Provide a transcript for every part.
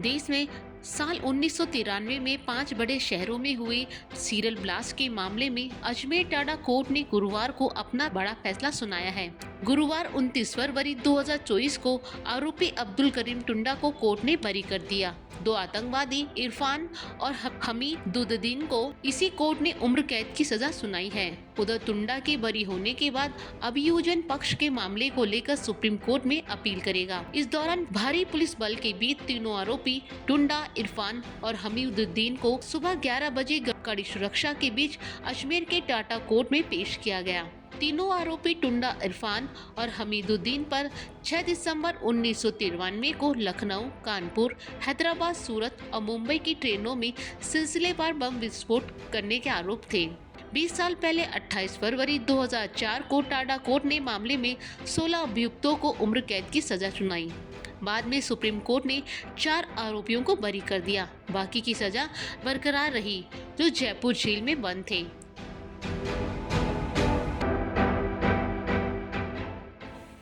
देश में साल 1993 में 5 बड़े शहरों में हुए सीरियल ब्लास्ट के मामले में अजमेर टाडा कोर्ट ने गुरुवार को अपना बड़ा फैसला सुनाया है। गुरुवार 29 फरवरी 2024 को आरोपी अब्दुल करीम टुंडा को कोर्ट ने बरी कर दिया। दो आतंकवादी इरफान और हमीदुद्दीन को इसी कोर्ट ने उम्र कैद की सजा सुनाई है। उधर टुंडा के बरी होने के बाद अभियोजन पक्ष के मामले को लेकर सुप्रीम कोर्ट में अपील करेगा। इस दौरान भारी पुलिस बल के बीच तीनों आरोपी टुंडा, इरफान और हमीदुद्दीन को सुबह 11 बजे कड़ी सुरक्षा के बीच अजमेर के टाटा कोर्ट में पेश किया गया। तीनों आरोपी टुंडा, इरफान और हमीदुद्दीन पर 6 दिसंबर 1993 को लखनऊ, कानपुर, हैदराबाद, सूरत और मुंबई की ट्रेनों में सिलसिलेवार बम विस्फोट करने के आरोप थे। 20 साल पहले 28 फरवरी 2004 को टाडा कोर्ट ने मामले में 16 अभियुक्तों को उम्र कैद की सजा सुनाई। बाद में सुप्रीम कोर्ट ने 4 आरोपियों को बरी कर दिया। बाकी की सजा बरकरार रही, जो जयपुर जेल में बंद थे।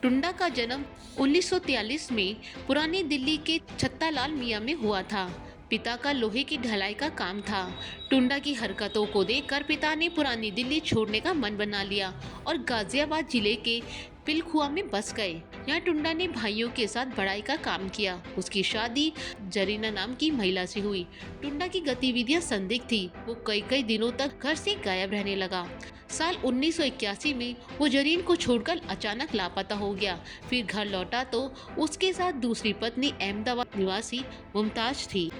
टुंडा का जन्म 1943 में पुरानी दिल्ली के छत्तालाल मियां में हुआ था। पिता का लोहे की ढलाई का काम था। टुंडा की हरकतों को देखकर पिता ने पुरानी दिल्ली छोड़ने का मन बना लिया और गाजियाबाद जिले के पिलखुआ में बस गए। यहाँ टुंडा ने भाइयों के साथ बढ़ाई का काम किया। उसकी शादी जरीना नाम की महिला से हुई। टुंडा की गतिविधियां संदिग्ध थी। वो कई दिनों तक घर से गायब रहने लगा। साल 1981 में वो जरीन को छोड़कर अचानक लापता हो गया। फिर घर लौटा तो उसके साथ दूसरी पत्नी अहमदाबाद निवासी मुमताज थी।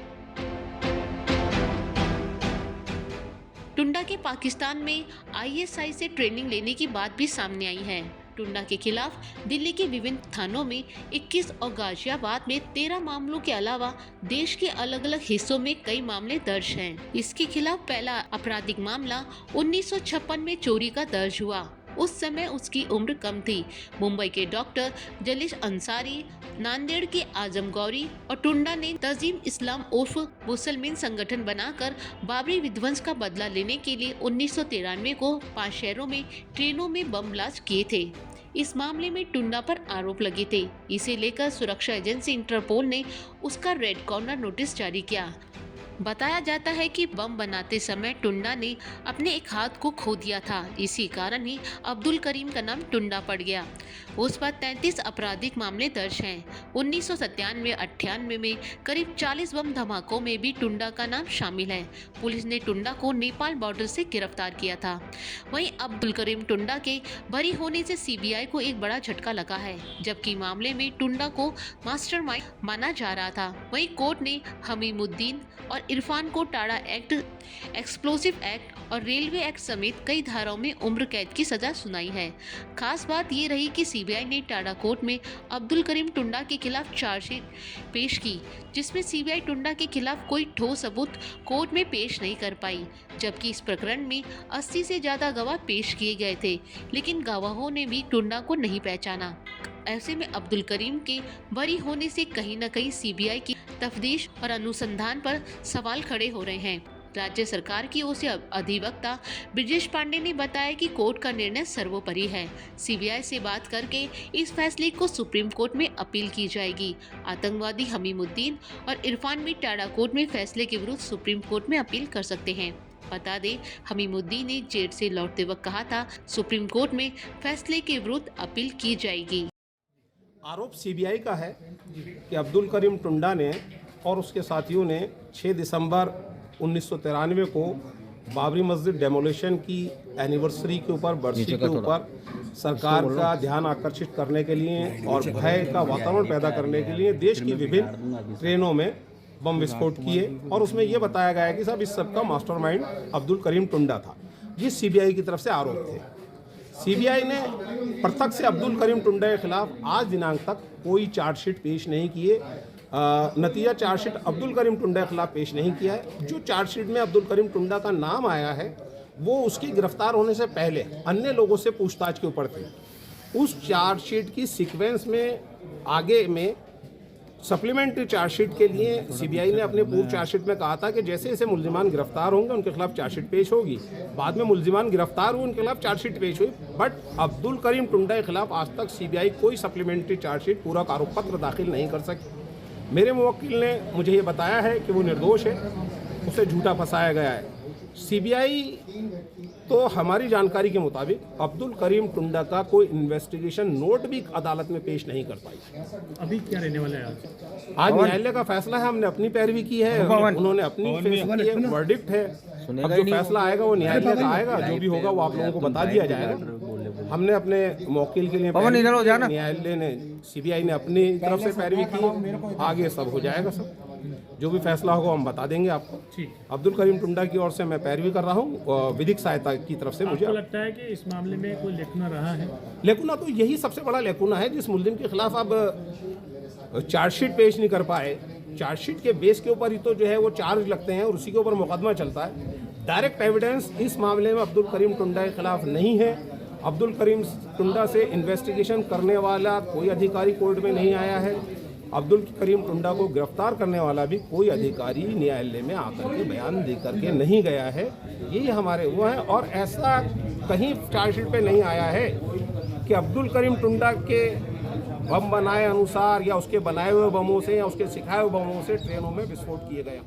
टुंडा के पाकिस्तान में ISI से ट्रेनिंग लेने की बात भी सामने आई है। टुंडा के खिलाफ दिल्ली के विभिन्न थानों में 21 और गाजियाबाद में 13 मामलों के अलावा देश के अलग अलग हिस्सों में कई मामले दर्ज हैं। इसके खिलाफ पहला आपराधिक मामला 1956 में चोरी का दर्ज हुआ। उस समय उसकी उम्र कम थी। मुंबई के डॉक्टर जलीश अंसारी, नांदेड़ के आजम गौरी और टुंडा ने तंजीम इस्लाम उर्फ मुसलमान संगठन बनाकर बाबरी विध्वंस का बदला लेने के लिए 1993 को 5 शहरों में ट्रेनों में बम ब्लास्ट किए थे। इस मामले में टुंडा पर आरोप लगे थे। इसे लेकर सुरक्षा एजेंसी इंटरपोल ने उसका रेड कॉर्नर नोटिस जारी किया। बताया जाता है कि बम बनाते समय टुंडा ने अपने एक हाथ को खो दिया था। इसी कारण ही अब्दुल करीम का नाम टुंडा पड़ गया। उस पर 33 आपराधिक मामले दर्ज हैं। 1997-98 में करीब 40 बम धमाकों में भी टुंडा का नाम शामिल है। पुलिस ने टुंडा को नेपाल बॉर्डर से गिरफ्तार किया था। वहीं अब्दुल करीम टुंडा के बरी होने से CBI को एक बड़ा झटका लगा है। जबकि मामले में टुंडा को मास्टरमाइंड माना जा रहा था। वहीं कोर्ट ने हमीदुद्दीन और इरफान को टाडा एक्ट, एक्सप्लोसिव एक्ट और रेलवे एक्ट समेत कई धाराओं में उम्र कैद की सजा सुनाई है। खास बात ये रही कि CBI ने टाडा कोर्ट में अब्दुल करीम टुंडा के खिलाफ चार्जशीट पेश की, जिसमें CBI टुंडा के खिलाफ कोई ठोस सबूत कोर्ट में पेश नहीं कर पाई। जबकि इस प्रकरण में 80 से ज्यादा गवाह पेश किए गए थे, लेकिन गवाहों ने भी टुंडा को नहीं पहचाना। ऐसे में अब्दुल करीम के बरी होने से कहीं न कहीं CBI की तफ्तीश और अनुसंधान पर सवाल खड़े हो रहे हैं। राज्य सरकार की ओर से अधिवक्ता ब्रजेश पांडे ने बताया कि कोर्ट का निर्णय सर्वोपरि है। CBI से बात करके इस फैसले को सुप्रीम कोर्ट में अपील की जाएगी। आतंकवादी हमीदुद्दीन और इरफान भी टाडा कोर्ट में फैसले के विरुद्ध सुप्रीम कोर्ट में अपील कर सकते हैं। बता दें, हमीदुद्दीन ने जेल से लौटते वक्त कहा था, सुप्रीम कोर्ट में फैसले के विरुद्ध अपील की जाएगी। आरोप CBI का है कि अब्दुल करीम टुंडा ने और उसके साथियों ने 6 दिसंबर 1993 को बाबरी मस्जिद डेमोलिशन की एनिवर्सरी के ऊपर, बरसी के ऊपर सरकार का ध्यान आकर्षित करने के लिए और भय का वातावरण पैदा करने के लिए देश की विभिन्न ट्रेनों में बम विस्फोट किए। और उसमें यह बताया गया है कि साहब इस सबका मास्टरमाइंड अब्दुल करीम टुंडा था। ये CBI की तरफ से आरोप थे। CBI ने प्रत्यक्ष से अब्दुल करीम टुंडा के खिलाफ आज दिनांक तक कोई चार्जशीट पेश नहीं किए। नतीजा चार्जशीट अब्दुल करीम टुंडा के खिलाफ पेश नहीं किया है। जो चार्जशीट में अब्दुल करीम टुंडा का नाम आया है वो उसकी गिरफ्तार होने से पहले अन्य लोगों से पूछताछ के ऊपर थी। उस चार्जशीट की सीक्वेंस में आगे में सप्लीमेंट्री चार्जशीट के लिए CBI ने अपने पूर्व चार्जशीट में कहा था कि जैसे जैसे मुल्जिमान गिरफ्तार होंगे उनके खिलाफ चार्जशीट पेश होगी। बाद में मुल्जिमान गिरफ्तार हुए, उनके खिलाफ चार्जशीट पेश हुई। बट अब्दुल करीम टुंडा के खिलाफ आज तक CBI कोई सप्लीमेंट्री चार्जशीट, पूरक आरोप पत्र दाखिल नहीं कर सकी। मेरे मुवक्किल ने मुझे ये बताया है कि वो निर्दोष है, उसे झूठा फंसाया गया है। सीबीआई तो हमारी जानकारी के मुताबिक अब्दुल करीम टुंडा का कोई इन्वेस्टिगेशन नोट भी अदालत में पेश नहीं कर पाई। अभी क्या रहने वाला है आज न्यायालय का फैसला है, हमने अपनी पैरवी की है, उन्होंने अपनी फैसला की है, वर्डिक्ट है। अब जो फैसला आएगा वो न्यायालय का आएगा, जो भी होगा वो आप लोगों को बता दिया जाएगा। हमने अपने मौकिल के लिए न्यायालय ने, सीबीआई ने अपनी तरफ से पैरवी की, आगे सब हो जाएगा। सब जो भी फैसला होगा हम बता देंगे आपको। अब्दुल करीम टुंडा की ओर से मैं पैरवी कर रहा हूँ, विधिक सहायता की तरफ से। मुझे लगता है कि इस मामले में कोई लेकुना रहा है? लेकुना तो यही सबसे बड़ा लेकुना है, जिस मुल्जिम के खिलाफ अब चार्जशीट पेश नहीं कर पाए। चार्जशीट के बेस के ऊपर ही तो जो है वो चार्ज लगते हैं और उसी के ऊपर मुकदमा चलता है। डायरेक्ट एविडेंस इस मामले में अब्दुल करीम टुंडा के खिलाफ नहीं है। अब्दुल करीम टुंडा से इन्वेस्टिगेशन करने वाला कोई अधिकारी कोर्ट में नहीं आया है। अब्दुल करीम टुंडा को गिरफ्तार करने वाला भी कोई अधिकारी न्यायालय में आकर के बयान दे करके नहीं गया है। यही हमारे वो है, और ऐसा कहीं चार्जशीट पे नहीं आया है कि अब्दुल करीम टुंडा के बम बनाए अनुसार या उसके बनाए हुए बमों से या उसके सिखाए हुए बमों से ट्रेनों में विस्फोट किए गए।